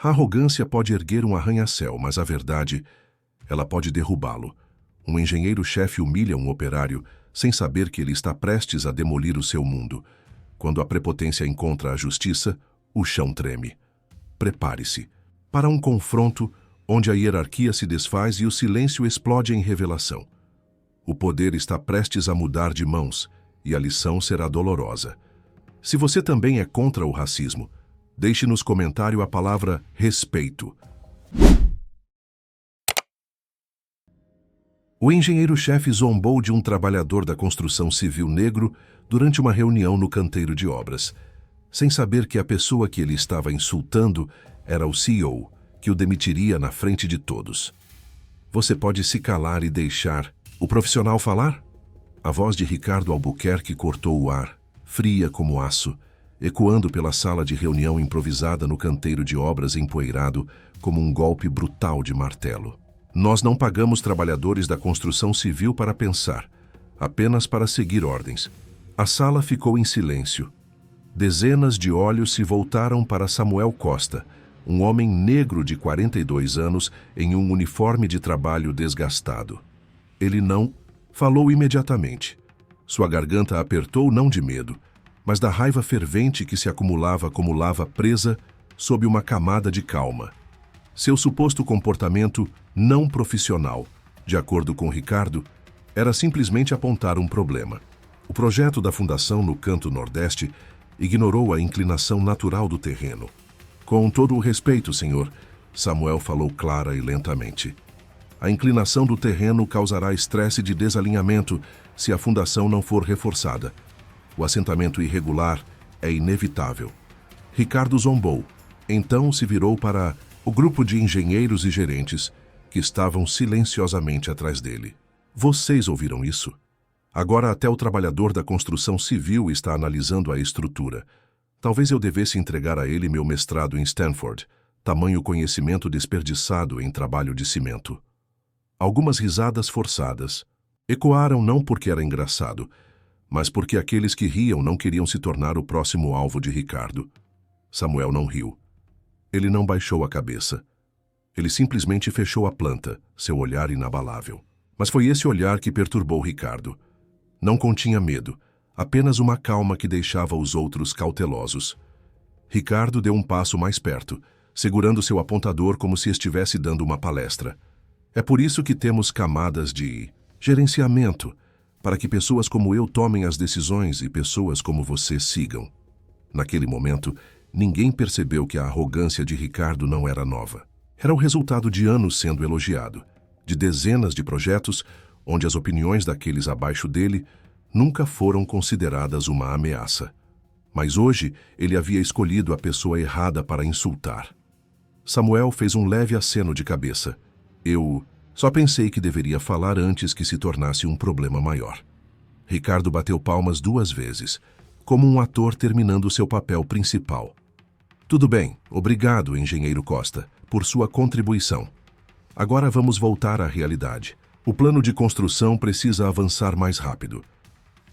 A arrogância pode erguer um arranha-céu, mas a verdade, ela pode derrubá-lo. Um engenheiro-chefe humilha um operário sem saber que ele está prestes a demolir o seu mundo. Quando a prepotência encontra a justiça, o chão treme. Prepare-se para um confronto onde a hierarquia se desfaz e o silêncio explode em revelação. O poder está prestes a mudar de mãos e a lição será dolorosa. Se você também é contra o racismo, deixe nos comentários a palavra respeito. O engenheiro-chefe zombou de um trabalhador da construção civil negro durante uma reunião no canteiro de obras, sem saber que a pessoa que ele estava insultando era o CEO, que o demitiria na frente de todos. Você pode se calar e deixar o profissional falar? A voz de Ricardo Albuquerque cortou o ar, fria como aço, ecoando pela sala de reunião improvisada no canteiro de obras empoeirado como um golpe brutal de martelo. Nós não pagamos trabalhadores da construção civil para pensar, apenas para seguir ordens. A sala ficou em silêncio. Dezenas de olhos se voltaram para Samuel Costa, um homem negro de 42 anos em um uniforme de trabalho desgastado. Ele não falou imediatamente. Sua garganta apertou não de medo, mas da raiva fervente que se acumulava como lava presa sob uma camada de calma. Seu suposto comportamento não profissional, de acordo com Ricardo, era simplesmente apontar um problema. O projeto da fundação no canto nordeste ignorou a inclinação natural do terreno. Com todo o respeito, senhor, Samuel falou clara e lentamente. A inclinação do terreno causará estresse de desalinhamento se a fundação não for reforçada. O assentamento irregular é inevitável. Ricardo zombou, então se virou para o grupo de engenheiros e gerentes que estavam silenciosamente atrás dele. Vocês ouviram isso? Agora até o trabalhador da construção civil está analisando a estrutura. Talvez eu devesse entregar a ele meu mestrado em Stanford, tamanho conhecimento desperdiçado em trabalho de cimento. Algumas risadas forçadas ecoaram não porque era engraçado, mas porque aqueles que riam não queriam se tornar o próximo alvo de Ricardo. Samuel não riu. Ele não baixou a cabeça. Ele simplesmente fechou a planta, seu olhar inabalável. Mas foi esse olhar que perturbou Ricardo. Não continha medo, apenas uma calma que deixava os outros cautelosos. Ricardo deu um passo mais perto, segurando seu apontador como se estivesse dando uma palestra. É por isso que temos camadas de gerenciamento, para que pessoas como eu tomem as decisões e pessoas como você sigam. Naquele momento, ninguém percebeu que a arrogância de Ricardo não era nova. Era o resultado de anos sendo elogiado, de dezenas de projetos onde as opiniões daqueles abaixo dele nunca foram consideradas uma ameaça. Mas hoje ele havia escolhido a pessoa errada para insultar. Samuel fez um leve aceno de cabeça. Eu só pensei que deveria falar antes que se tornasse um problema maior. Ricardo bateu palmas 2 vezes, como um ator terminando seu papel principal. Tudo bem, obrigado, engenheiro Costa, por sua contribuição. Agora vamos voltar à realidade. O plano de construção precisa avançar mais rápido.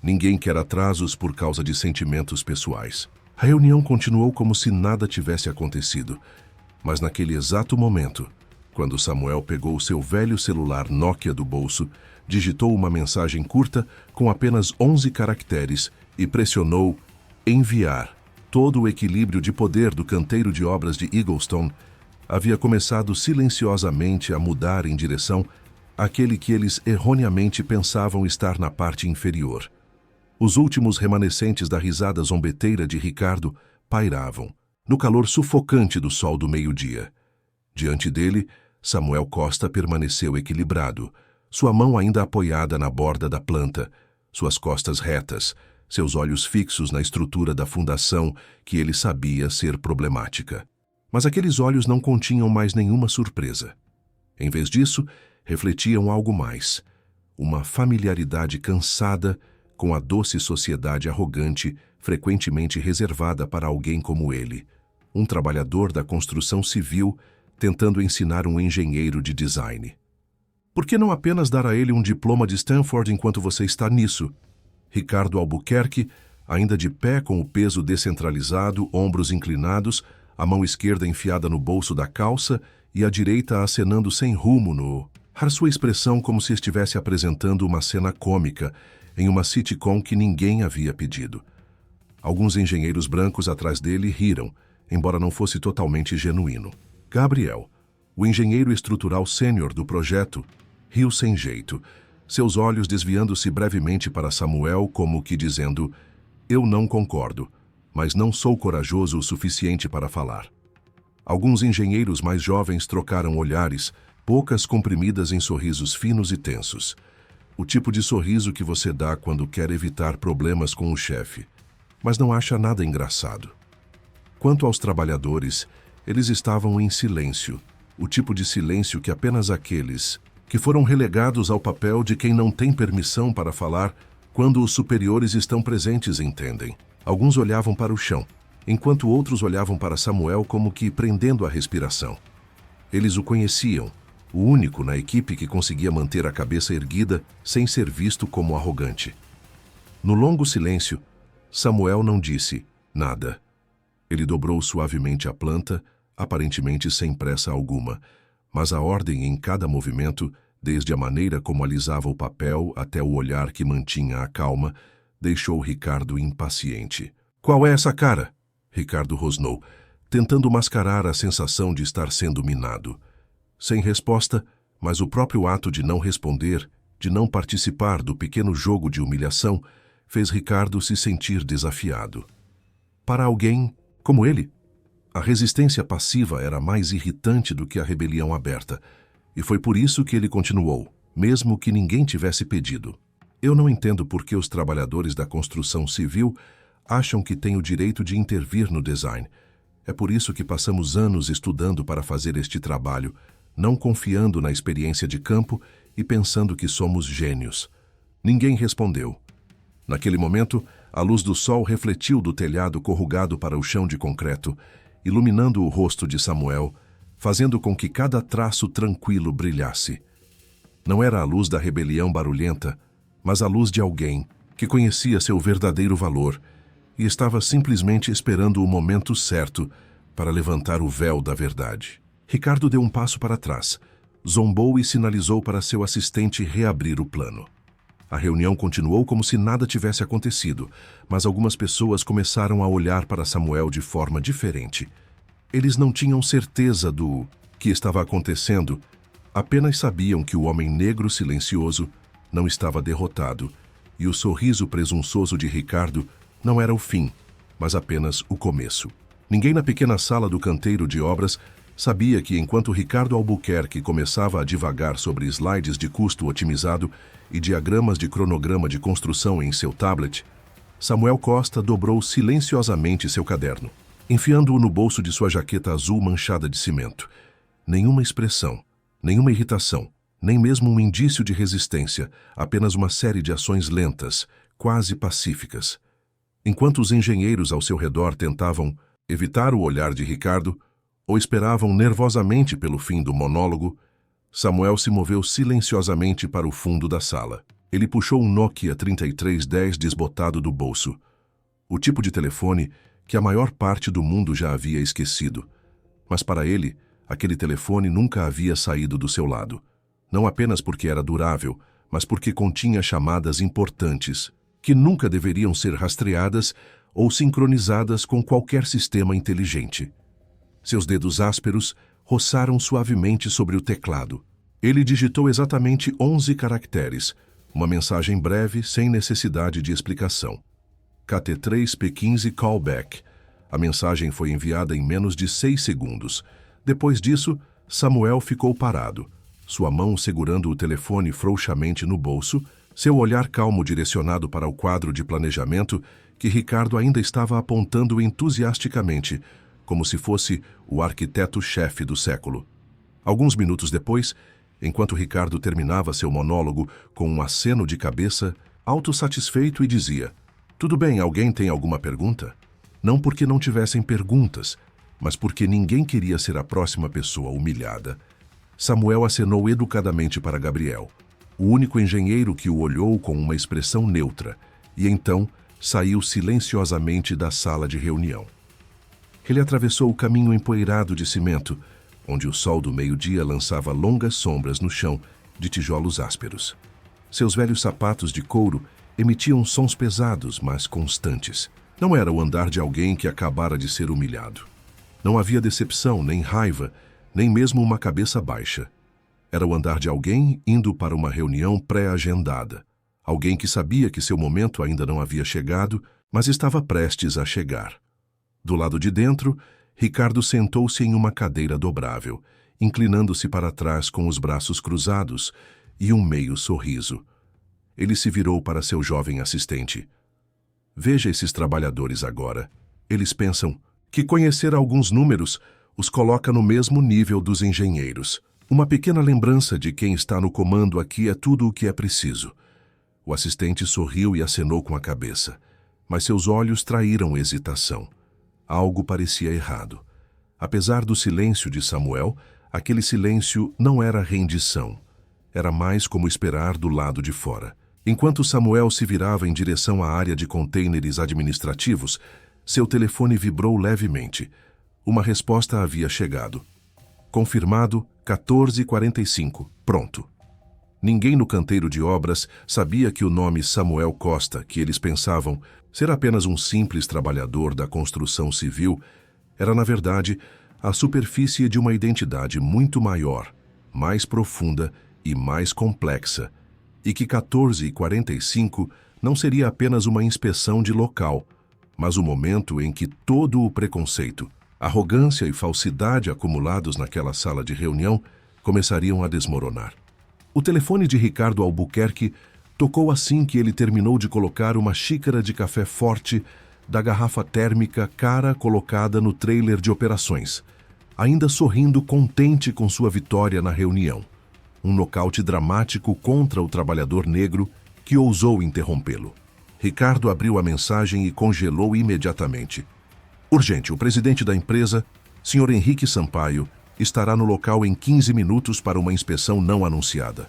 Ninguém quer atrasos por causa de sentimentos pessoais. A reunião continuou como se nada tivesse acontecido, mas naquele exato momento, quando Samuel pegou seu velho celular Nokia do bolso, digitou uma mensagem curta com apenas 11 caracteres e pressionou enviar. Todo o equilíbrio de poder do canteiro de obras de Eaglestone havia começado silenciosamente a mudar em direção àquele que eles erroneamente pensavam estar na parte inferior. Os últimos remanescentes da risada zombeteira de Ricardo pairavam, no calor sufocante do sol do meio-dia. Diante dele, Samuel Costa permaneceu equilibrado, sua mão ainda apoiada na borda da planta, suas costas retas, seus olhos fixos na estrutura da fundação que ele sabia ser problemática. Mas aqueles olhos não continham mais nenhuma surpresa. Em vez disso, refletiam algo mais, uma familiaridade cansada com a doce sociedade arrogante frequentemente reservada para alguém como ele, um trabalhador da construção civil tentando ensinar um engenheiro de design. Por que não apenas dar a ele um diploma de Stanford enquanto você está nisso? Ricardo Albuquerque, ainda de pé com o peso descentralizado, ombros inclinados, a mão esquerda enfiada no bolso da calça e a direita acenando sem rumo no ar, sua expressão como se estivesse apresentando uma cena cômica em uma sitcom que ninguém havia pedido. Alguns engenheiros brancos atrás dele riram, embora não fosse totalmente genuíno. Gabriel, o engenheiro estrutural sênior do projeto, riu sem jeito, seus olhos desviando-se brevemente para Samuel como que dizendo: eu não concordo, mas não sou corajoso o suficiente para falar. Alguns engenheiros mais jovens trocaram olhares, bocas comprimidas em sorrisos finos e tensos. O tipo de sorriso que você dá quando quer evitar problemas com o chefe, mas não acha nada engraçado. Quanto aos trabalhadores, eles estavam em silêncio, o tipo de silêncio que apenas aqueles que foram relegados ao papel de quem não tem permissão para falar quando os superiores estão presentes entendem. Alguns olhavam para o chão, enquanto outros olhavam para Samuel como que prendendo a respiração. Eles o conheciam, o único na equipe que conseguia manter a cabeça erguida sem ser visto como arrogante. No longo silêncio, Samuel não disse nada. Ele dobrou suavemente a planta, aparentemente sem pressa alguma, mas a ordem em cada movimento, desde a maneira como alisava o papel até o olhar que mantinha a calma, deixou Ricardo impaciente. "Qual é essa cara?" Ricardo rosnou, tentando mascarar a sensação de estar sendo minado. Sem resposta, mas o próprio ato de não responder, de não participar do pequeno jogo de humilhação, fez Ricardo se sentir desafiado. Para alguém como ele, a resistência passiva era mais irritante do que a rebelião aberta, e foi por isso que ele continuou, mesmo que ninguém tivesse pedido. "Eu não entendo por que os trabalhadores da construção civil acham que têm o direito de intervir no design. É por isso que passamos anos estudando para fazer este trabalho, não confiando na experiência de campo e pensando que somos gênios." Ninguém respondeu. Naquele momento, a luz do sol refletiu do telhado corrugado para o chão de concreto, iluminando o rosto de Samuel, fazendo com que cada traço tranquilo brilhasse. Não era a luz da rebelião barulhenta, mas a luz de alguém que conhecia seu verdadeiro valor e estava simplesmente esperando o momento certo para levantar o véu da verdade. Ricardo deu um passo para trás, zombou e sinalizou para seu assistente reabrir o plano. A reunião continuou como se nada tivesse acontecido, mas algumas pessoas começaram a olhar para Samuel de forma diferente. Eles não tinham certeza do que estava acontecendo, apenas sabiam que o homem negro silencioso não estava derrotado, e o sorriso presunçoso de Ricardo não era o fim, mas apenas o começo. Ninguém na pequena sala do canteiro de obras sabia que enquanto Ricardo Albuquerque começava a divagar sobre slides de custo otimizado e diagramas de cronograma de construção em seu tablet, Samuel Costa dobrou silenciosamente seu caderno, enfiando-o no bolso de sua jaqueta azul manchada de cimento. Nenhuma expressão, nenhuma irritação, nem mesmo um indício de resistência, apenas uma série de ações lentas, quase pacíficas. Enquanto os engenheiros ao seu redor tentavam evitar o olhar de Ricardo, ou esperavam nervosamente pelo fim do monólogo, Samuel se moveu silenciosamente para o fundo da sala. Ele puxou um Nokia 3310 desbotado do bolso, o tipo de telefone que a maior parte do mundo já havia esquecido. Mas para ele, aquele telefone nunca havia saído do seu lado. Não apenas porque era durável, mas porque continha chamadas importantes, que nunca deveriam ser rastreadas ou sincronizadas com qualquer sistema inteligente. Seus dedos ásperos roçaram suavemente sobre o teclado. Ele digitou exatamente 11 caracteres, uma mensagem breve sem necessidade de explicação. KT3P15 callback. A mensagem foi enviada em menos de 6 segundos. Depois disso, Samuel ficou parado, sua mão segurando o telefone frouxamente no bolso, seu olhar calmo direcionado para o quadro de planejamento que Ricardo ainda estava apontando entusiasticamente, como se fosse o arquiteto-chefe do século. Alguns minutos depois, enquanto Ricardo terminava seu monólogo com um aceno de cabeça, autossatisfeito, e dizia: "Tudo bem, alguém tem alguma pergunta?" Não porque não tivessem perguntas, mas porque ninguém queria ser a próxima pessoa humilhada. Samuel acenou educadamente para Gabriel, o único engenheiro que o olhou com uma expressão neutra, e então saiu silenciosamente da sala de reunião. Ele atravessou o caminho empoeirado de cimento, onde o sol do meio-dia lançava longas sombras no chão de tijolos ásperos. Seus velhos sapatos de couro emitiam sons pesados, mas constantes. Não era o andar de alguém que acabara de ser humilhado. Não havia decepção, nem raiva, nem mesmo uma cabeça baixa. Era o andar de alguém indo para uma reunião pré-agendada. Alguém que sabia que seu momento ainda não havia chegado, mas estava prestes a chegar. Do lado de dentro, Ricardo sentou-se em uma cadeira dobrável, inclinando-se para trás com os braços cruzados e um meio sorriso. Ele se virou para seu jovem assistente. Veja esses trabalhadores agora. Eles pensam que conhecer alguns números os coloca no mesmo nível dos engenheiros. Uma pequena lembrança de quem está no comando aqui é tudo o que é preciso. O assistente sorriu e acenou com a cabeça, mas seus olhos traíram hesitação. Algo parecia errado. Apesar do silêncio de Samuel, aquele silêncio não era rendição. Era mais como esperar do lado de fora. Enquanto Samuel se virava em direção à área de contêineres administrativos, seu telefone vibrou levemente. Uma resposta havia chegado. Confirmado, 14h45. Pronto. Ninguém no canteiro de obras sabia que o nome Samuel Costa, que eles pensavam ser apenas um simples trabalhador da construção civil, era, na verdade, a superfície de uma identidade muito maior, mais profunda e mais complexa, e que 14h45 não seria apenas uma inspeção de local, mas o momento em que todo o preconceito, arrogância e falsidade acumulados naquela sala de reunião começariam a desmoronar. O telefone de Ricardo Albuquerque tocou assim que ele terminou de colocar uma xícara de café forte da garrafa térmica cara colocada no trailer de operações, ainda sorrindo contente com sua vitória na reunião. Um nocaute dramático contra o trabalhador negro que ousou interrompê-lo. Ricardo abriu a mensagem e congelou imediatamente. Urgente, o presidente da empresa, Sr. Henrique Sampaio, estará no local em 15 minutos para uma inspeção não anunciada.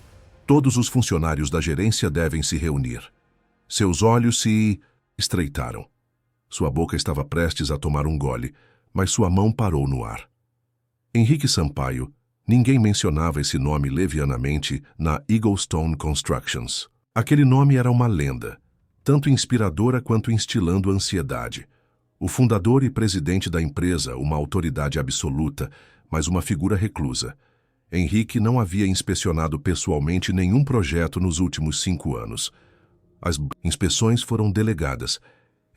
Todos os funcionários da gerência devem se reunir. Seus olhos se estreitaram. Sua boca estava prestes a tomar um gole, mas sua mão parou no ar. Henrique Sampaio. Ninguém mencionava esse nome levianamente na Eaglestone Constructions. Aquele nome era uma lenda, tanto inspiradora quanto instilando ansiedade. O fundador e presidente da empresa, uma autoridade absoluta, mas uma figura reclusa. Henrique não havia inspecionado pessoalmente nenhum projeto nos últimos 5 anos. As inspeções foram delegadas.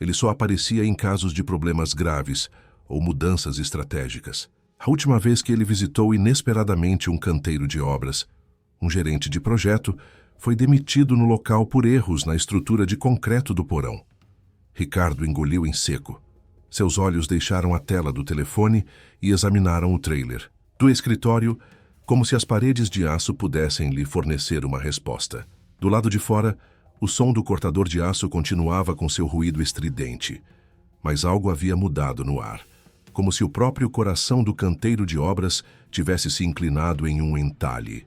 Ele só aparecia em casos de problemas graves ou mudanças estratégicas. A última vez que ele visitou inesperadamente um canteiro de obras, um gerente de projeto foi demitido no local por erros na estrutura de concreto do porão. Ricardo engoliu em seco. Seus olhos deixaram a tela do telefone e examinaram o trailer do escritório, como se as paredes de aço pudessem lhe fornecer uma resposta. Do lado de fora, o som do cortador de aço continuava com seu ruído estridente, mas algo havia mudado no ar, como se o próprio coração do canteiro de obras tivesse se inclinado em um entalhe.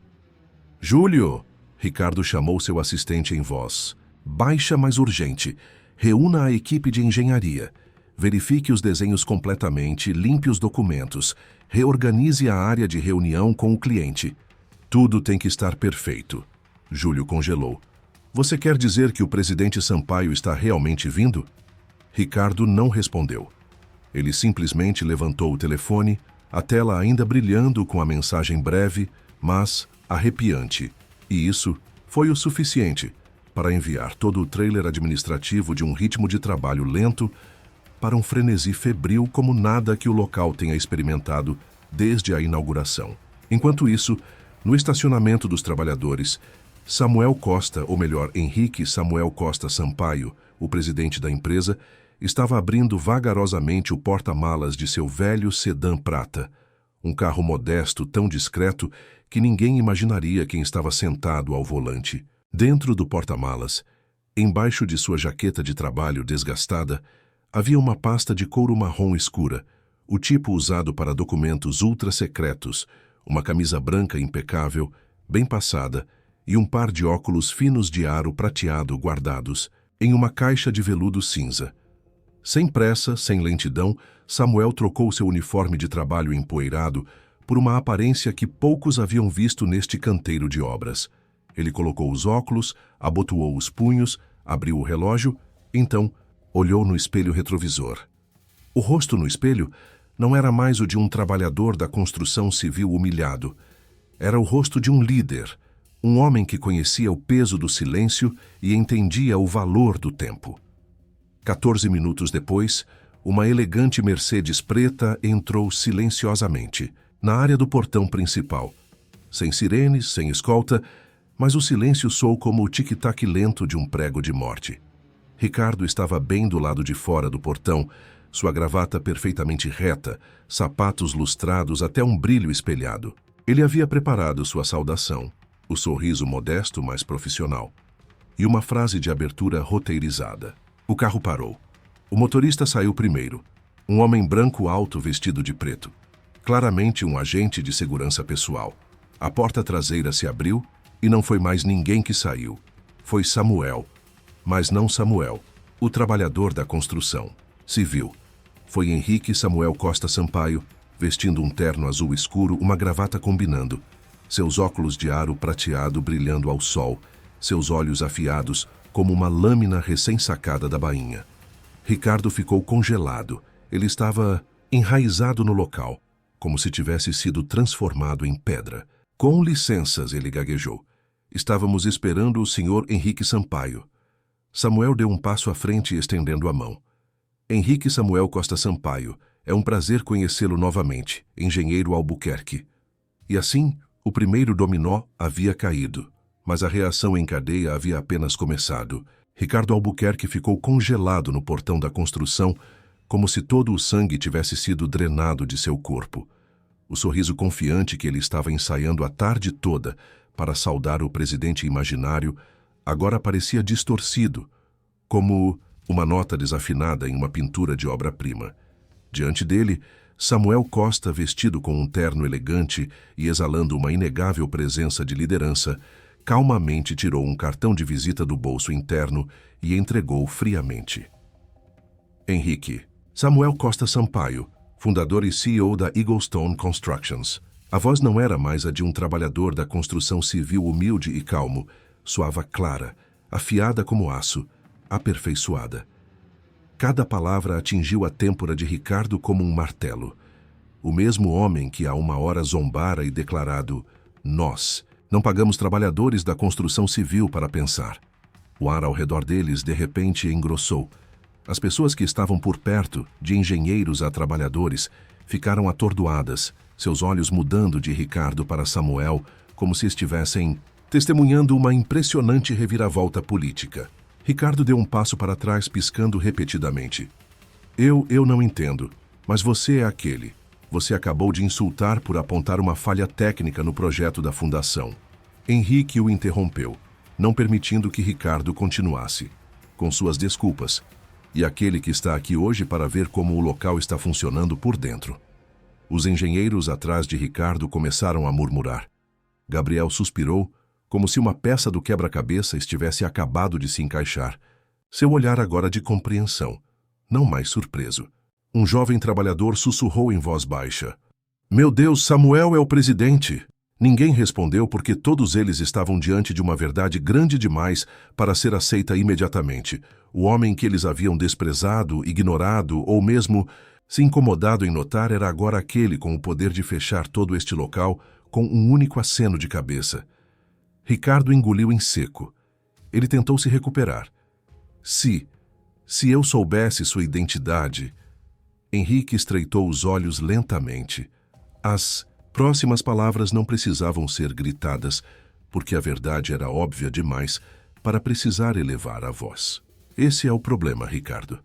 Júlio! Ricardo chamou seu assistente em voz baixa, mas urgente. Reúna a equipe de engenharia. Verifique os desenhos completamente, limpe os documentos, reorganize a área de reunião com o cliente. Tudo tem que estar perfeito. Júlio congelou. Você quer dizer que o presidente Sampaio está realmente vindo? Ricardo não respondeu. Ele simplesmente levantou o telefone, a tela ainda brilhando com a mensagem breve, mas arrepiante. E isso foi o suficiente para enviar todo o trailer administrativo de um ritmo de trabalho lento para um frenesi febril como nada que o local tenha experimentado desde a inauguração. Enquanto isso, no estacionamento dos trabalhadores, Samuel Costa, ou melhor, Henrique Samuel Costa Sampaio, o presidente da empresa, estava abrindo vagarosamente o porta-malas de seu velho sedã prata, um carro modesto tão discreto que ninguém imaginaria quem estava sentado ao volante. Dentro do porta-malas, embaixo de sua jaqueta de trabalho desgastada, havia uma pasta de couro marrom escura, o tipo usado para documentos ultra-secretos, uma camisa branca impecável, bem passada, e um par de óculos finos de aro prateado guardados em uma caixa de veludo cinza. Sem pressa, sem lentidão, Samuel trocou seu uniforme de trabalho empoeirado por uma aparência que poucos haviam visto neste canteiro de obras. Ele colocou os óculos, abotoou os punhos, abriu o relógio, então olhou no espelho retrovisor. O rosto no espelho não era mais o de um trabalhador da construção civil humilhado. Era o rosto de um líder, um homem que conhecia o peso do silêncio e entendia o valor do tempo. 14 minutos depois, uma elegante Mercedes preta entrou silenciosamente na área do portão principal. Sem sirenes, sem escolta, mas o silêncio soou como o tic-tac lento de um prego de morte. Ricardo estava bem do lado de fora do portão, sua gravata perfeitamente reta, sapatos lustrados até um brilho espelhado. Ele havia preparado sua saudação, o sorriso modesto, mas profissional, e uma frase de abertura roteirizada. O carro parou. O motorista saiu primeiro. Um homem branco alto vestido de preto. Claramente um agente de segurança pessoal. A porta traseira se abriu e não foi mais ninguém que saiu. Foi Samuel. Mas não Samuel, o trabalhador da construção civil. Foi Henrique Samuel Costa Sampaio, vestindo um terno azul escuro, uma gravata combinando. Seus óculos de aro prateado brilhando ao sol, seus olhos afiados como uma lâmina recém-sacada da bainha. Ricardo ficou congelado. Ele estava enraizado no local, como se tivesse sido transformado em pedra. Com licenças, ele gaguejou. Estávamos esperando o senhor Henrique Sampaio. Samuel deu um passo à frente estendendo a mão. Henrique Samuel Costa Sampaio, é um prazer conhecê-lo novamente, engenheiro Albuquerque. E assim, o primeiro dominó havia caído. Mas a reação em cadeia havia apenas começado. Ricardo Albuquerque ficou congelado no portão da construção, como se todo o sangue tivesse sido drenado de seu corpo. O sorriso confiante que ele estava ensaiando a tarde toda para saudar o presidente imaginário agora parecia distorcido, como uma nota desafinada em uma pintura de obra-prima. Diante dele, Samuel Costa, vestido com um terno elegante e exalando uma inegável presença de liderança, calmamente tirou um cartão de visita do bolso interno e entregou friamente. Henrique. Samuel Costa Sampaio, fundador e CEO da Eaglestone Constructions. A voz não era mais a de um trabalhador da construção civil humilde e calmo, soava clara, afiada como aço, aperfeiçoada. Cada palavra atingiu a têmpora de Ricardo como um martelo. O mesmo homem que há uma hora zombara e declarado "Nós não pagamos trabalhadores da construção civil para pensar." O ar ao redor deles, de repente, engrossou. As pessoas que estavam por perto, de engenheiros a trabalhadores, ficaram atordoadas, seus olhos mudando de Ricardo para Samuel, como se estivessem testemunhando uma impressionante reviravolta política. Ricardo deu um passo para trás, piscando repetidamente. Eu não entendo, mas você é aquele. Você acabou de insultar por apontar uma falha técnica no projeto da fundação. Henrique o interrompeu, não permitindo que Ricardo continuasse, com suas desculpas, e aquele que está aqui hoje para ver como o local está funcionando por dentro. Os engenheiros atrás de Ricardo começaram a murmurar. Gabriel suspirou, como se uma peça do quebra-cabeça estivesse acabado de se encaixar. Seu olhar agora de compreensão, não mais surpreso. Um jovem trabalhador sussurrou em voz baixa. "Meu Deus, Samuel é o presidente!" Ninguém respondeu porque todos eles estavam diante de uma verdade grande demais para ser aceita imediatamente. O homem que eles haviam desprezado, ignorado ou mesmo se incomodado em notar era agora aquele com o poder de fechar todo este local com um único aceno de cabeça. Ricardo engoliu em seco. Ele tentou se recuperar. Se eu soubesse sua identidade... Henrique estreitou os olhos lentamente. As próximas palavras não precisavam ser gritadas, porque a verdade era óbvia demais para precisar elevar a voz. Esse é o problema, Ricardo.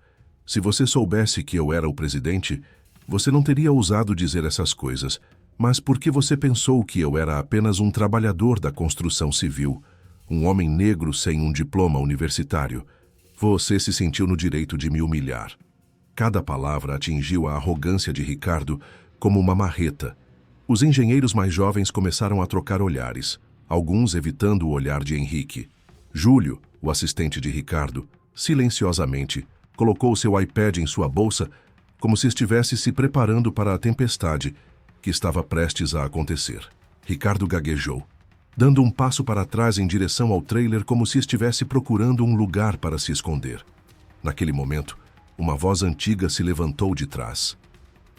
Se você soubesse que eu era o presidente, você não teria ousado dizer essas coisas, mas porque você pensou que eu era apenas um trabalhador da construção civil, um homem negro sem um diploma universitário, você se sentiu no direito de me humilhar. Cada palavra atingiu a arrogância de Ricardo como uma marreta. Os engenheiros mais jovens começaram a trocar olhares, alguns evitando o olhar de Henrique. Júlio, o assistente de Ricardo, silenciosamente, Colocou seu iPad em sua bolsa, como se estivesse se preparando para a tempestade que estava prestes a acontecer. Ricardo gaguejou, dando um passo para trás em direção ao trailer como se estivesse procurando um lugar para se esconder. Naquele momento, uma voz antiga se levantou de trás.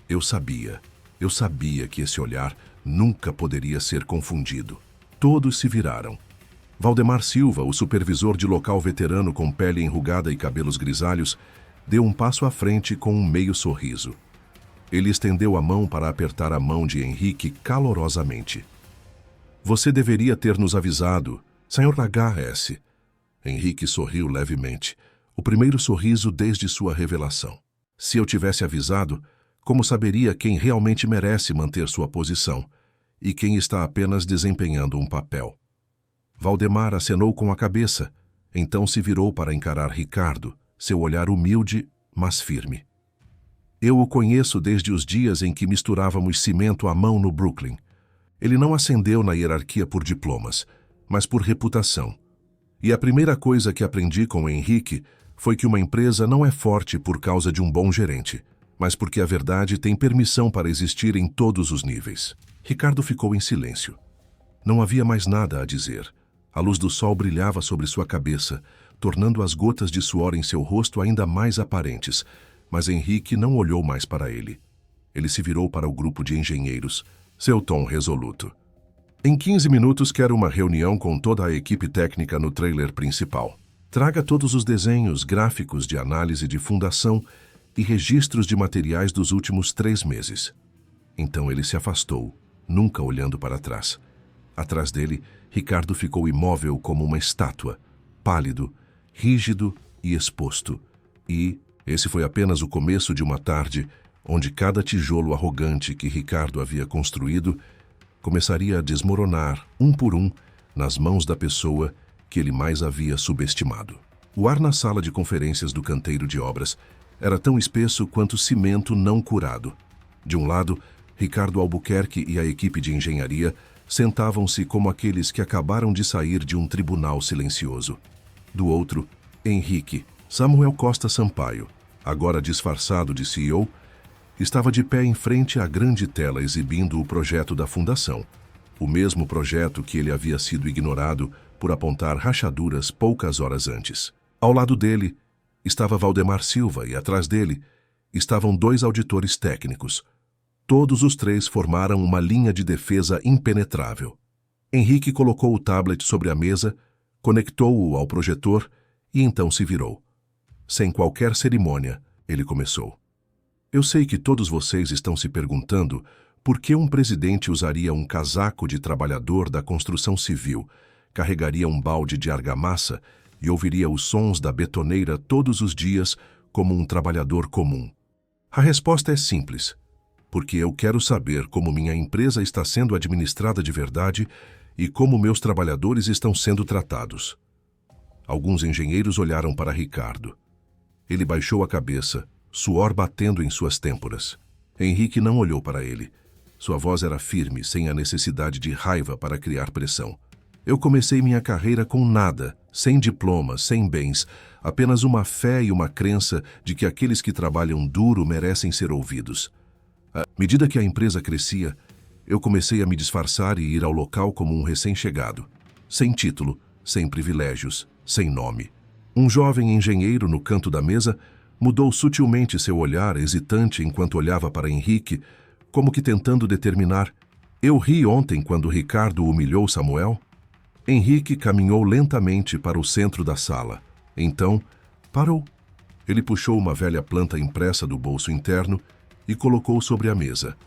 Eu sabia que esse olhar nunca poderia ser confundido. Todos se viraram. Valdemar Silva, o supervisor de local veterano com pele enrugada e cabelos grisalhos, deu um passo à frente com um meio sorriso. Ele estendeu a mão para apertar a mão de Henrique calorosamente. Você deveria ter nos avisado, Sr. HS. Henrique sorriu levemente, o primeiro sorriso desde sua revelação. Se eu tivesse avisado, como saberia quem realmente merece manter sua posição e quem está apenas desempenhando um papel? Valdemar acenou com a cabeça, então se virou para encarar Ricardo, seu olhar humilde, mas firme. Eu o conheço desde os dias em que misturávamos cimento à mão no Brooklyn. Ele não ascendeu na hierarquia por diplomas, mas por reputação. E a primeira coisa que aprendi com o Henrique foi que uma empresa não é forte por causa de um bom gerente, mas porque a verdade tem permissão para existir em todos os níveis. Ricardo ficou em silêncio. Não havia mais nada a dizer. A luz do sol brilhava sobre sua cabeça, tornando as gotas de suor em seu rosto ainda mais aparentes, mas Henrique não olhou mais para ele. Ele se virou para o grupo de engenheiros, seu tom resoluto. Em 15 minutos quero uma reunião com toda a equipe técnica no trailer principal. Traga todos os desenhos, gráficos de análise de fundação e registros de materiais dos últimos 3 meses. Então ele se afastou, nunca olhando para trás. Atrás dele, Ricardo ficou imóvel como uma estátua, pálido, rígido e exposto. E esse foi apenas o começo de uma tarde onde cada tijolo arrogante que Ricardo havia construído começaria a desmoronar, um por um, nas mãos da pessoa que ele mais havia subestimado. O ar na sala de conferências do canteiro de obras era tão espesso quanto cimento não curado. De um lado, Ricardo Albuquerque e a equipe de engenharia sentavam-se como aqueles que acabaram de sair de um tribunal silencioso. Do outro, Henrique, Samuel Costa Sampaio, agora disfarçado de CEO, estava de pé em frente à grande tela exibindo o projeto da fundação, o mesmo projeto que ele havia sido ignorado por apontar rachaduras poucas horas antes. Ao lado dele estava Valdemar Silva e atrás dele estavam 2 auditores técnicos. Todos os 3 formaram uma linha de defesa impenetrável. Henrique colocou o tablet sobre a mesa, conectou-o ao projetor e então se virou. Sem qualquer cerimônia, ele começou. Eu sei que todos vocês estão se perguntando por que um presidente usaria um casaco de trabalhador da construção civil, carregaria um balde de argamassa e ouviria os sons da betoneira todos os dias como um trabalhador comum. A resposta é simples, porque eu quero saber como minha empresa está sendo administrada de verdade e como meus trabalhadores estão sendo tratados. Alguns engenheiros olharam para Ricardo. Ele baixou a cabeça, suor batendo em suas têmporas. Henrique não olhou para ele. Sua voz era firme, sem a necessidade de raiva para criar pressão. Eu comecei minha carreira com nada, sem diploma, sem bens, apenas uma fé e uma crença de que aqueles que trabalham duro merecem ser ouvidos. À medida que a empresa crescia, eu comecei a me disfarçar e ir ao local como um recém-chegado, sem título, sem privilégios, sem nome. Um jovem engenheiro no canto da mesa mudou sutilmente seu olhar, hesitante enquanto olhava para Henrique, como que tentando determinar: eu ri ontem quando Ricardo humilhou Samuel? Henrique caminhou lentamente para o centro da sala. Então, parou. Ele puxou uma velha planta impressa do bolso interno e colocou sobre a mesa.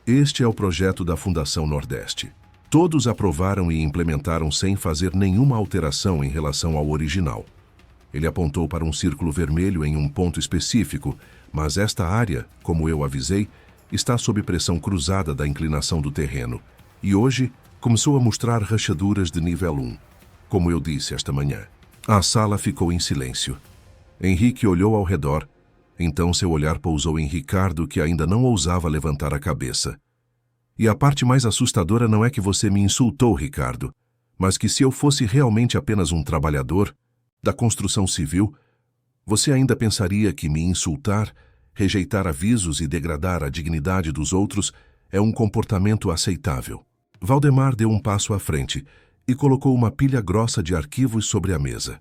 Este é o projeto da Fundação Nordeste. Todos aprovaram e implementaram sem fazer nenhuma alteração em relação ao original. Ele apontou para um círculo vermelho em um ponto específico, mas esta área, como eu avisei, está sob pressão cruzada da inclinação do terreno, e hoje começou a mostrar rachaduras de nível 1, como eu disse esta manhã. A sala ficou em silêncio. Henrique olhou ao redor, então seu olhar pousou em Ricardo, que ainda não ousava levantar a cabeça. E a parte mais assustadora não é que você me insultou, Ricardo, mas que se eu fosse realmente apenas um trabalhador da construção civil, Você ainda pensaria que me insultar, rejeitar avisos e degradar a dignidade dos outros é um comportamento aceitável? Valdemar deu um passo à frente e colocou uma pilha grossa de arquivos sobre a mesa.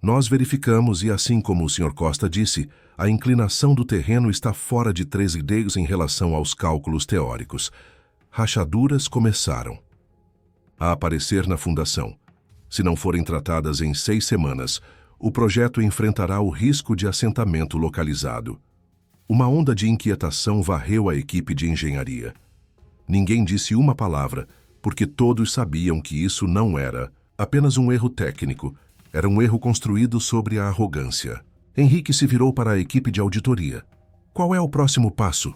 Nós verificamos e, assim como o Sr. Costa disse, a inclinação do terreno está fora de 13 degraus em relação aos cálculos teóricos. Rachaduras começaram a aparecer na fundação. Se não forem tratadas em 6 semanas, o projeto enfrentará o risco de assentamento localizado. Uma onda de inquietação varreu a equipe de engenharia. Ninguém disse uma palavra, porque todos sabiam que isso não era apenas um erro técnico, era um erro construído sobre a arrogância. Henrique se virou para a equipe de auditoria. Qual é o próximo passo?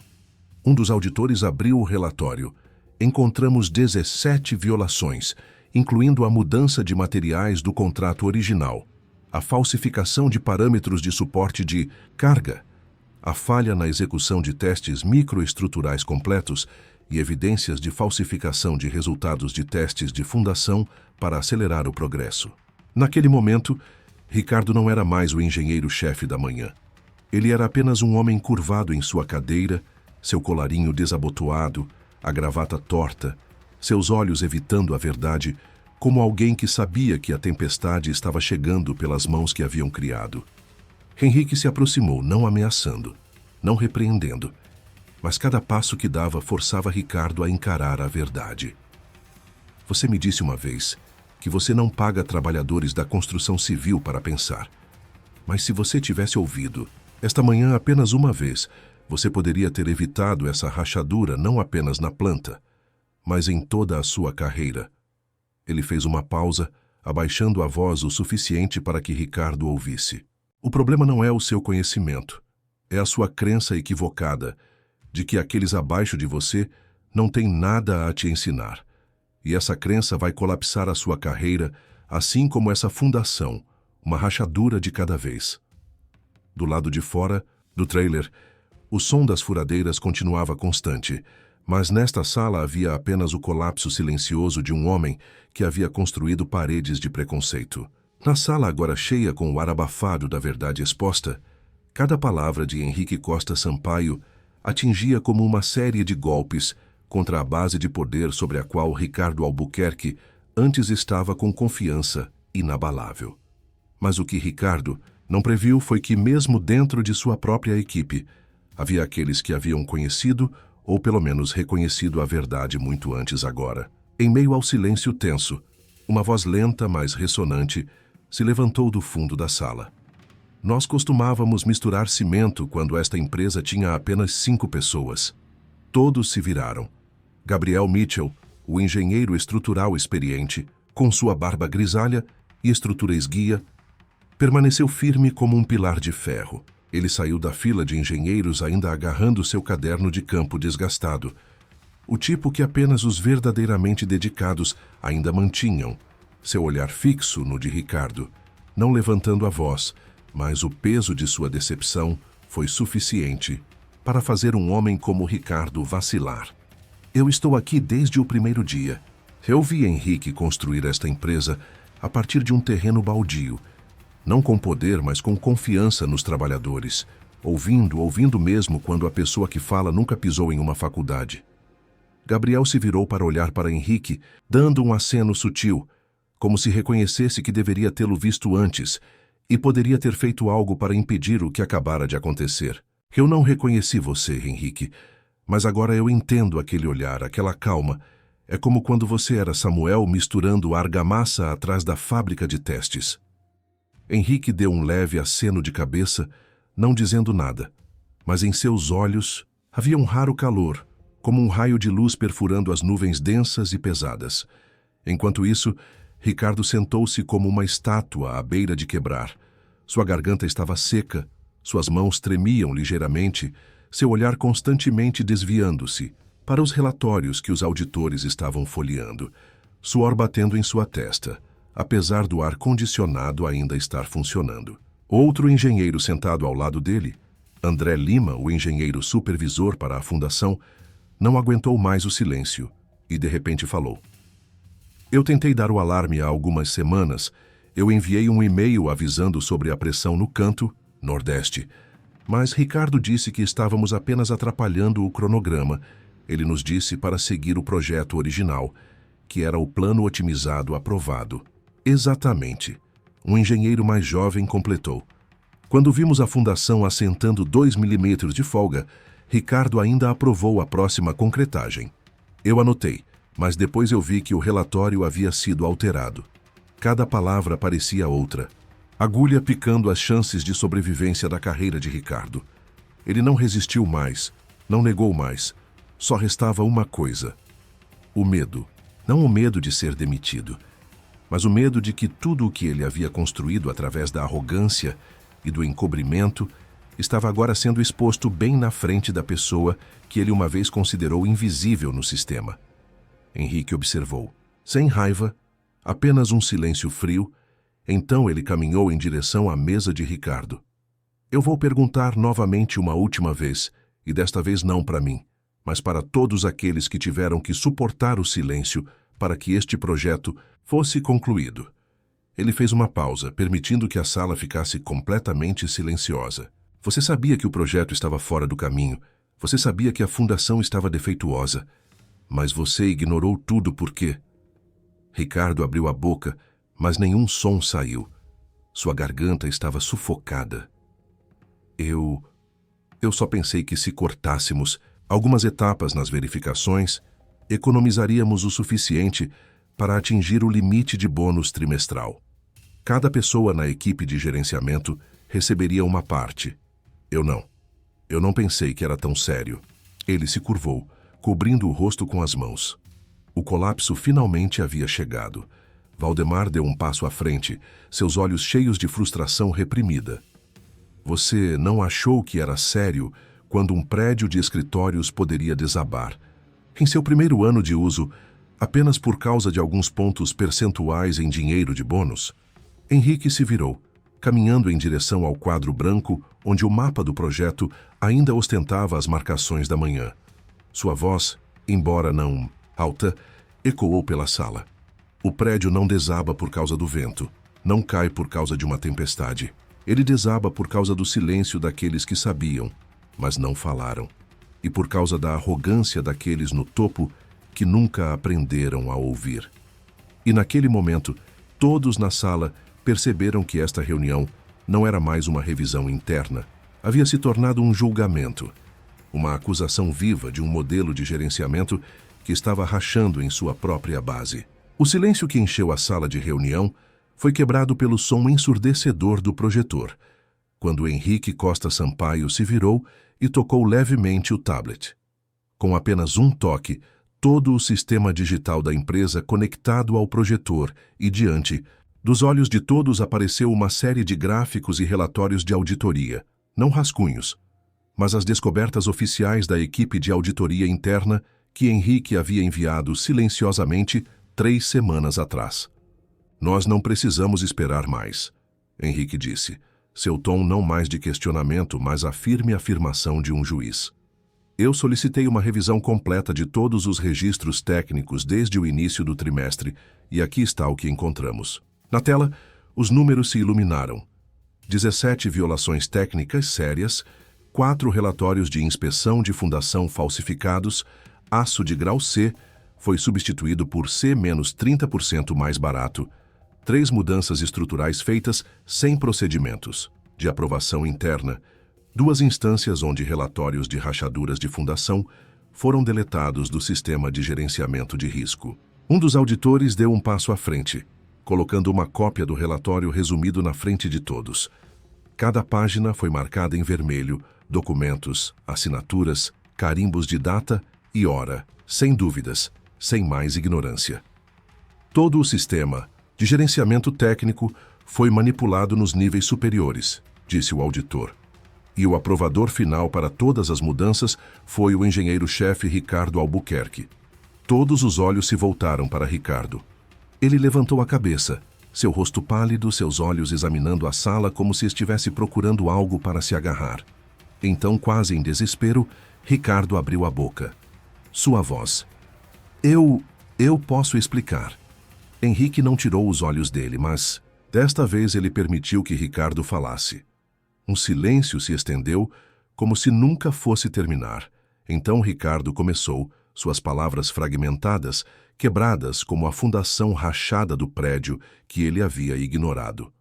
Um dos auditores abriu o relatório. Encontramos 17 violações, incluindo a mudança de materiais do contrato original, a falsificação de parâmetros de suporte de carga, a falha na execução de testes microestruturais completos e evidências de falsificação de resultados de testes de fundação para acelerar o progresso. Naquele momento, Ricardo não era mais o engenheiro-chefe da manhã. Ele era apenas um homem curvado em sua cadeira, seu colarinho desabotoado, a gravata torta, seus olhos evitando a verdade, como alguém que sabia que a tempestade estava chegando pelas mãos que haviam criado. Henrique se aproximou, não ameaçando, não repreendendo, mas cada passo que dava forçava Ricardo a encarar a verdade. Você me disse uma vez que você não paga trabalhadores da construção civil para pensar. Mas se você tivesse ouvido esta manhã apenas uma vez, você poderia ter evitado essa rachadura não apenas na planta, mas em toda a sua carreira. Ele fez uma pausa, abaixando a voz o suficiente para que Ricardo ouvisse. O problema não é o seu conhecimento, é a sua crença equivocada de que aqueles abaixo de você não têm nada a te ensinar. E essa crença vai colapsar a sua carreira, assim como essa fundação, uma rachadura de cada vez. Do lado de fora, do trailer, o som das furadeiras continuava constante, mas nesta sala havia apenas o colapso silencioso de um homem que havia construído paredes de preconceito. Na sala agora cheia com o ar abafado da verdade exposta, cada palavra de Henrique Costa Sampaio atingia como uma série de golpes contra a base de poder sobre a qual Ricardo Albuquerque antes estava com confiança inabalável. Mas o que Ricardo não previu foi que, mesmo dentro de sua própria equipe, havia aqueles que haviam conhecido ou pelo menos reconhecido a verdade muito antes agora. Em meio ao silêncio tenso, uma voz lenta, mas ressonante, se levantou do fundo da sala. Nós costumávamos misturar cimento quando esta empresa tinha apenas 5 pessoas. Todos se viraram. Gabriel Mitchell, o engenheiro estrutural experiente, com sua barba grisalha e estrutura esguia, permaneceu firme como um pilar de ferro. Ele saiu da fila de engenheiros ainda agarrando seu caderno de campo desgastado, o tipo que apenas os verdadeiramente dedicados ainda mantinham, seu olhar fixo no de Ricardo, não levantando a voz, mas o peso de sua decepção foi suficiente para fazer um homem como Ricardo vacilar. Eu estou aqui desde o primeiro dia. Eu vi Henrique construir esta empresa a partir de um terreno baldio, não com poder, mas com confiança nos trabalhadores, ouvindo mesmo quando a pessoa que fala nunca pisou em uma faculdade. Gabriel se virou para olhar para Henrique, dando um aceno sutil, como se reconhecesse que deveria tê-lo visto antes e poderia ter feito algo para impedir o que acabara de acontecer. Eu não reconheci você, Henrique, mas agora eu entendo aquele olhar, aquela calma. É como quando você era Samuel misturando argamassa atrás da fábrica de testes. Henrique deu um leve aceno de cabeça, não dizendo nada, mas em seus olhos havia um raro calor, como um raio de luz perfurando as nuvens densas e pesadas. Enquanto isso, Ricardo sentou-se como uma estátua à beira de quebrar. Sua garganta estava seca, suas mãos tremiam ligeiramente, seu olhar constantemente desviando-se para os relatórios que os auditores estavam folheando, suor batendo em sua testa, apesar do ar-condicionado ainda estar funcionando. Outro engenheiro sentado ao lado dele, André Lima, o engenheiro supervisor para a fundação, não aguentou mais o silêncio e de repente falou. Eu tentei dar o alarme há algumas semanas. Eu enviei um e-mail avisando sobre a pressão no canto, Nordeste. Mas Ricardo disse que estávamos apenas atrapalhando o cronograma. Ele nos disse para seguir o projeto original, que era o plano otimizado aprovado. Exatamente. Um engenheiro mais jovem completou. Quando vimos a fundação assentando 2 milímetros de folga, Ricardo ainda aprovou a próxima concretagem. Eu anotei, mas depois eu vi que o relatório havia sido alterado. Cada palavra parecia outra. Agulha picando as chances de sobrevivência da carreira de Ricardo. Ele não resistiu mais, não negou mais. Só restava uma coisa: o medo. Não o medo de ser demitido, mas o medo de que tudo o que ele havia construído através da arrogância e do encobrimento estava agora sendo exposto bem na frente da pessoa que ele uma vez considerou invisível no sistema. Henrique observou, sem raiva, apenas um silêncio frio. Então ele caminhou em direção à mesa de Ricardo. Eu vou perguntar novamente uma última vez, e desta vez não para mim, mas para todos aqueles que tiveram que suportar o silêncio para que este projeto fosse concluído. Ele fez uma pausa, permitindo que a sala ficasse completamente silenciosa. Você sabia que o projeto estava fora do caminho. Você sabia que a fundação estava defeituosa. Mas você ignorou tudo por quê? Ricardo abriu a boca, mas nenhum som saiu. Sua garganta estava sufocada. Eu só pensei que se cortássemos algumas etapas nas verificações, economizaríamos o suficiente para atingir o limite de bônus trimestral. Cada pessoa na equipe de gerenciamento receberia uma parte. Eu não pensei que era tão sério. Ele se curvou, cobrindo o rosto com as mãos. O colapso finalmente havia chegado. Valdemar deu um passo à frente, seus olhos cheios de frustração reprimida. Você não achou que era sério quando um prédio de escritórios poderia desabar? Em seu primeiro ano de uso, apenas por causa de alguns pontos percentuais em dinheiro de bônus? Henrique se virou, caminhando em direção ao quadro branco onde o mapa do projeto ainda ostentava as marcações da manhã. Sua voz, embora não alta, ecoou pela sala. O prédio não desaba por causa do vento, não cai por causa de uma tempestade. Ele desaba por causa do silêncio daqueles que sabiam, mas não falaram, e por causa da arrogância daqueles no topo que nunca aprenderam a ouvir. E naquele momento, todos na sala perceberam que esta reunião não era mais uma revisão interna, havia se tornado um julgamento, uma acusação viva de um modelo de gerenciamento que estava rachando em sua própria base. O silêncio que encheu a sala de reunião foi quebrado pelo som ensurdecedor do projetor, quando Henrique Costa Sampaio se virou e tocou levemente o tablet. Com apenas um toque, todo o sistema digital da empresa conectado ao projetor e diante dos olhos de todos apareceu uma série de gráficos e relatórios de auditoria, não rascunhos, mas as descobertas oficiais da equipe de auditoria interna que Henrique havia enviado silenciosamente 3 semanas atrás. Nós não precisamos esperar mais, Henrique disse, seu tom não mais de questionamento, mas a firme afirmação de um juiz. Eu solicitei uma revisão completa de todos os registros técnicos desde o início do trimestre, e aqui está o que encontramos. Na tela, os números se iluminaram. 17 violações técnicas sérias, 4 relatórios de inspeção de fundação falsificados, aço de grau C foi substituído por C menos 30% mais barato, 3 mudanças estruturais feitas sem procedimentos de aprovação interna, 2 instâncias onde relatórios de rachaduras de fundação foram deletados do sistema de gerenciamento de risco. Um dos auditores deu um passo à frente, colocando uma cópia do relatório resumido na frente de todos. Cada página foi marcada em vermelho, documentos, assinaturas, carimbos de data e hora, sem dúvidas, sem mais ignorância. Todo o sistema de gerenciamento técnico foi manipulado nos níveis superiores, disse o auditor. E o aprovador final para todas as mudanças foi o engenheiro-chefe Ricardo Albuquerque. Todos os olhos se voltaram para Ricardo. Ele levantou a cabeça, seu rosto pálido, seus olhos examinando a sala como se estivesse procurando algo para se agarrar. Então, quase em desespero, Ricardo abriu a boca. Sua voz. Eu posso explicar. Henrique não tirou os olhos dele, mas, desta vez, ele permitiu que Ricardo falasse. Um silêncio se estendeu, como se nunca fosse terminar. Então Ricardo começou, suas palavras fragmentadas, quebradas como a fundação rachada do prédio que ele havia ignorado.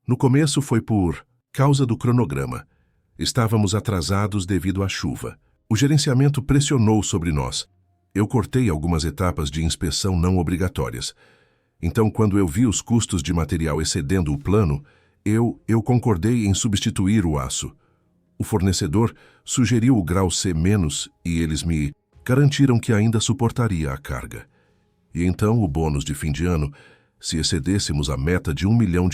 No começo foi por causa do cronograma. Estávamos atrasados devido à chuva. O gerenciamento pressionou sobre nós. Eu cortei algumas etapas de inspeção não obrigatórias. Então, quando eu vi os custos de material excedendo o plano, eu concordei em substituir o aço. O fornecedor sugeriu o grau C- e eles me garantiram que ainda suportaria a carga. E então o bônus de fim de ano, se excedêssemos a meta de $1 milhão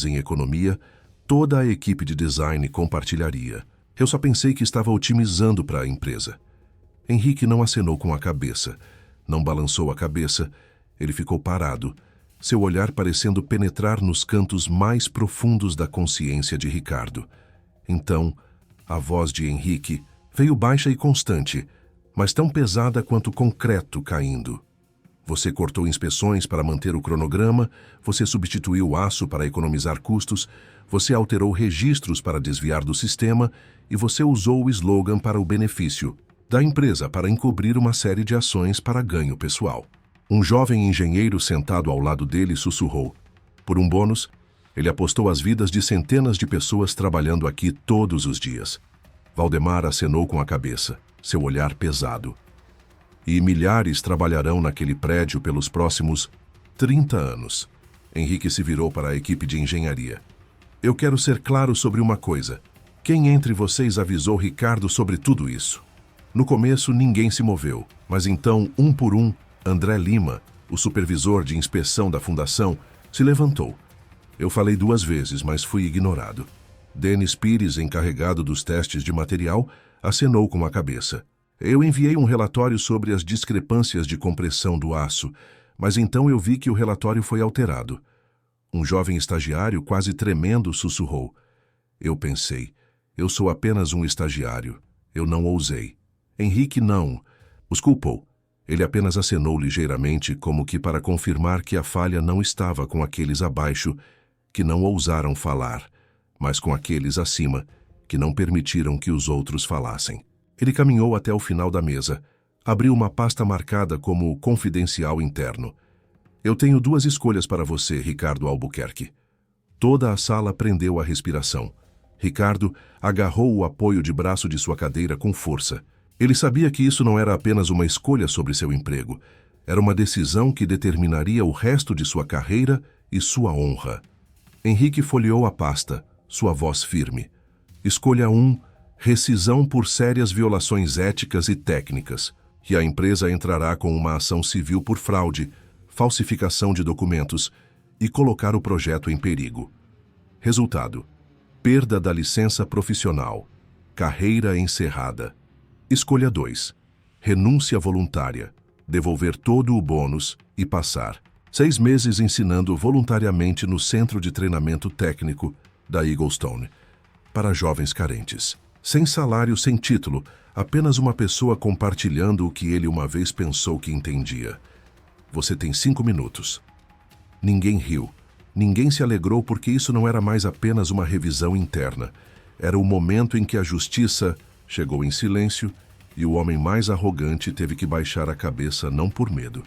em economia, toda a equipe de design compartilharia. Eu só pensei que estava otimizando para a empresa. Henrique não acenou com a cabeça, não balançou a cabeça, ele ficou parado, seu olhar parecendo penetrar nos cantos mais profundos da consciência de Ricardo. Então, a voz de Henrique veio baixa e constante, mas tão pesada quanto concreto caindo. Você cortou inspeções para manter o cronograma, você substituiu o aço para economizar custos, você alterou registros para desviar do sistema e você usou o slogan para o benefício da empresa para encobrir uma série de ações para ganho pessoal. Um jovem engenheiro sentado ao lado dele sussurrou. Por um bônus, ele apostou as vidas de centenas de pessoas trabalhando aqui todos os dias. Valdemar acenou com a cabeça, seu olhar pesado. E milhares trabalharão naquele prédio pelos próximos 30 anos. Henrique se virou para a equipe de engenharia. Eu quero ser claro sobre uma coisa. Quem entre vocês avisou Ricardo sobre tudo isso? No começo, ninguém se moveu, mas então, um por um, André Lima, o supervisor de inspeção da fundação, se levantou. Eu falei 2 vezes, mas fui ignorado. Denis Pires, encarregado dos testes de material, acenou com a cabeça. Eu enviei um relatório sobre as discrepâncias de compressão do aço, mas então eu vi que o relatório foi alterado. Um jovem estagiário, quase tremendo, sussurrou. Eu pensei, eu sou apenas um estagiário. Eu não ousei. Henrique não os culpou. Ele apenas acenou ligeiramente, como que para confirmar que a falha não estava com aqueles abaixo, que não ousaram falar, mas com aqueles acima, que não permitiram que os outros falassem. Ele caminhou até o final da mesa, abriu uma pasta marcada como confidencial interno. Eu tenho 2 escolhas para você, Ricardo Albuquerque. Toda a sala prendeu a respiração. Ricardo agarrou o apoio de braço de sua cadeira com força. Ele sabia que isso não era apenas uma escolha sobre seu emprego. Era uma decisão que determinaria o resto de sua carreira e sua honra. Henrique folheou a pasta, sua voz firme. Escolha 1, rescisão por sérias violações éticas e técnicas, e a empresa entrará com uma ação civil por fraude, falsificação de documentos e colocar o projeto em perigo. Resultado: perda da licença profissional, carreira encerrada. Escolha 2, renúncia voluntária, devolver todo o bônus e passar 6 meses ensinando voluntariamente no Centro de Treinamento Técnico da Eaglestone, para jovens carentes. Sem salário, sem título, apenas uma pessoa compartilhando o que ele uma vez pensou que entendia. Você tem 5 minutos. Ninguém riu. Ninguém se alegrou porque isso não era mais apenas uma revisão interna. Era o momento em que a justiça chegou em silêncio e o homem mais arrogante teve que baixar a cabeça não por medo,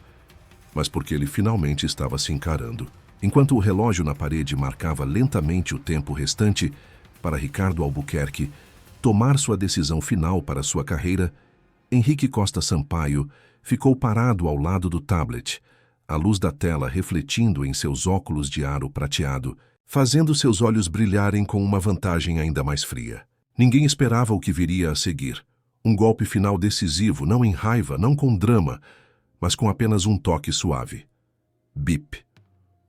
mas porque ele finalmente estava se encarando. Enquanto o relógio na parede marcava lentamente o tempo restante para Ricardo Albuquerque tomar sua decisão final para sua carreira, Henrique Costa Sampaio ficou parado ao lado do tablet, a luz da tela refletindo em seus óculos de aro prateado, fazendo seus olhos brilharem com uma vantagem ainda mais fria. Ninguém esperava o que viria a seguir. Um golpe final decisivo, não em raiva, não com drama, mas com apenas um toque suave. Bip.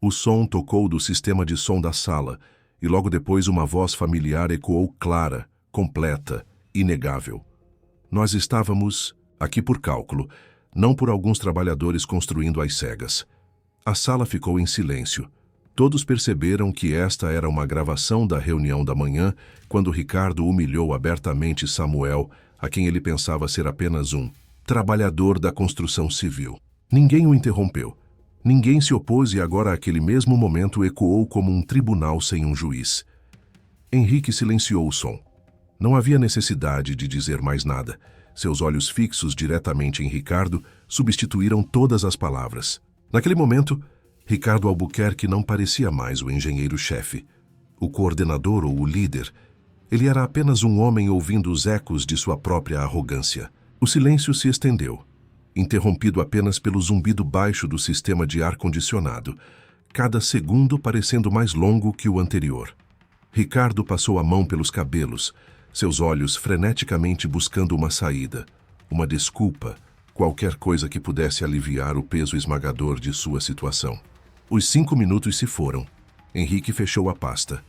O som tocou do sistema de som da sala, e logo depois uma voz familiar ecoou clara, completa, inegável. Nós estávamos aqui por cálculo, não por alguns trabalhadores construindo às cegas. A sala ficou em silêncio. Todos perceberam que esta era uma gravação da reunião da manhã, quando Ricardo humilhou abertamente Samuel, a quem ele pensava ser apenas um trabalhador da construção civil. Ninguém o interrompeu. Ninguém se opôs e agora aquele mesmo momento ecoou como um tribunal sem um juiz. Henrique silenciou o som. Não havia necessidade de dizer mais nada. Seus olhos fixos diretamente em Ricardo substituíram todas as palavras. Naquele momento, Ricardo Albuquerque não parecia mais o engenheiro-chefe, o coordenador ou o líder. Ele era apenas um homem ouvindo os ecos de sua própria arrogância. O silêncio se estendeu, interrompido apenas pelo zumbido baixo do sistema de ar-condicionado, cada segundo parecendo mais longo que o anterior. Ricardo passou a mão pelos cabelos, seus olhos freneticamente buscando uma saída, uma desculpa, qualquer coisa que pudesse aliviar o peso esmagador de sua situação. Os 5 minutos se foram. Henrique fechou a pasta.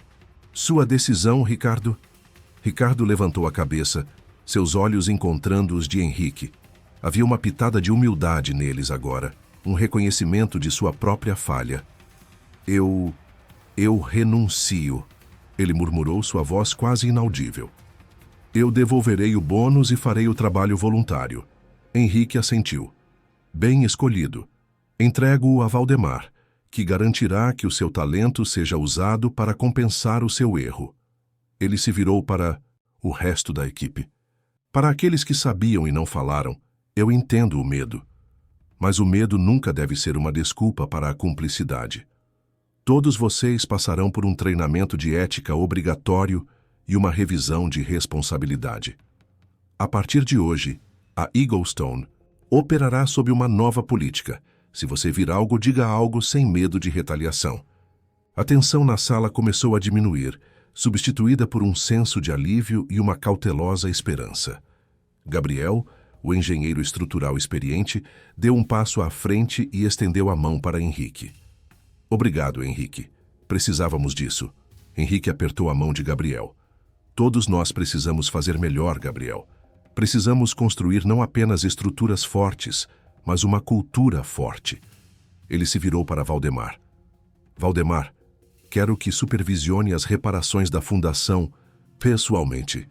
Sua decisão, Ricardo? Ricardo levantou a cabeça, seus olhos encontrando os de Henrique. Havia uma pitada de humildade neles agora, um reconhecimento de sua própria falha. Eu renuncio, ele murmurou, sua voz quase inaudível. Eu devolverei o bônus e farei o trabalho voluntário. Henrique assentiu. Bem escolhido. Entrego-o a Valdemar, que garantirá que o seu talento seja usado para compensar o seu erro. Ele se virou para o resto da equipe. Para aqueles que sabiam e não falaram, eu entendo o medo. Mas o medo nunca deve ser uma desculpa para a cumplicidade. Todos vocês passarão por um treinamento de ética obrigatório e uma revisão de responsabilidade. A partir de hoje, a Eaglestone operará sob uma nova política. Se você vir algo, diga algo sem medo de retaliação. A tensão na sala começou a diminuir, substituída por um senso de alívio e uma cautelosa esperança. Gabriel, o engenheiro estrutural experiente, deu um passo à frente e estendeu a mão para Henrique. Obrigado, Henrique. Precisávamos disso. Henrique apertou a mão de Gabriel. Todos nós precisamos fazer melhor, Gabriel. Precisamos construir não apenas estruturas fortes, mas uma cultura forte. Ele se virou para Valdemar. Valdemar, quero que supervisione as reparações da fundação pessoalmente.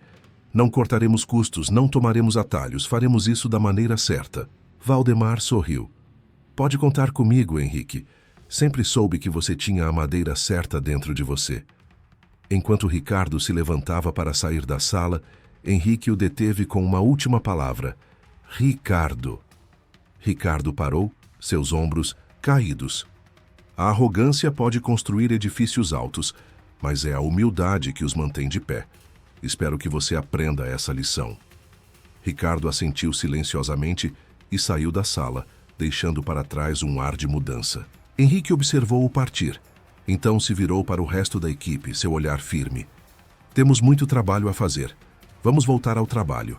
Não cortaremos custos, não tomaremos atalhos, faremos isso da maneira certa. Valdemar sorriu. Pode contar comigo, Henrique. Sempre soube que você tinha a madeira certa dentro de você. Enquanto Ricardo se levantava para sair da sala, Henrique o deteve com uma última palavra. Ricardo. Ricardo parou, seus ombros caídos. A arrogância pode construir edifícios altos, mas é a humildade que os mantém de pé. Espero que você aprenda essa lição. Ricardo assentiu silenciosamente e saiu da sala, deixando para trás um ar de mudança. Henrique observou-o partir. Então se virou para o resto da equipe, seu olhar firme. Temos muito trabalho a fazer. Vamos voltar ao trabalho.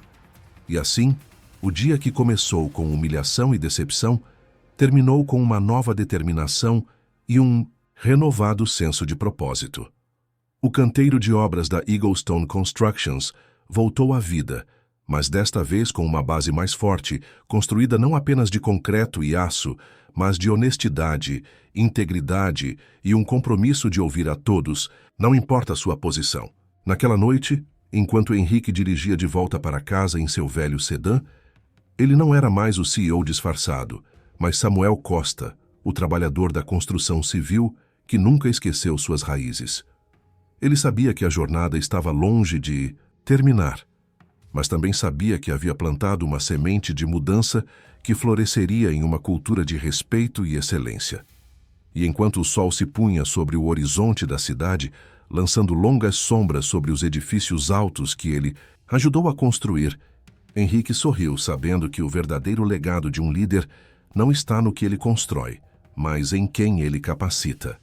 E assim, o dia que começou com humilhação e decepção, terminou com uma nova determinação e um renovado senso de propósito. O canteiro de obras da Eaglestone Constructions voltou à vida, mas desta vez com uma base mais forte, construída não apenas de concreto e aço, mas de honestidade, integridade e um compromisso de ouvir a todos, não importa a sua posição. Naquela noite, enquanto Henrique dirigia de volta para casa em seu velho sedã, ele não era mais o CEO disfarçado, mas Samuel Costa, o trabalhador da construção civil que nunca esqueceu suas raízes. Ele sabia que a jornada estava longe de terminar, mas também sabia que havia plantado uma semente de mudança que floresceria em uma cultura de respeito e excelência. E enquanto o sol se punha sobre o horizonte da cidade, lançando longas sombras sobre os edifícios altos que ele ajudou a construir, Henrique sorriu, sabendo que o verdadeiro legado de um líder não está no que ele constrói, mas em quem ele capacita.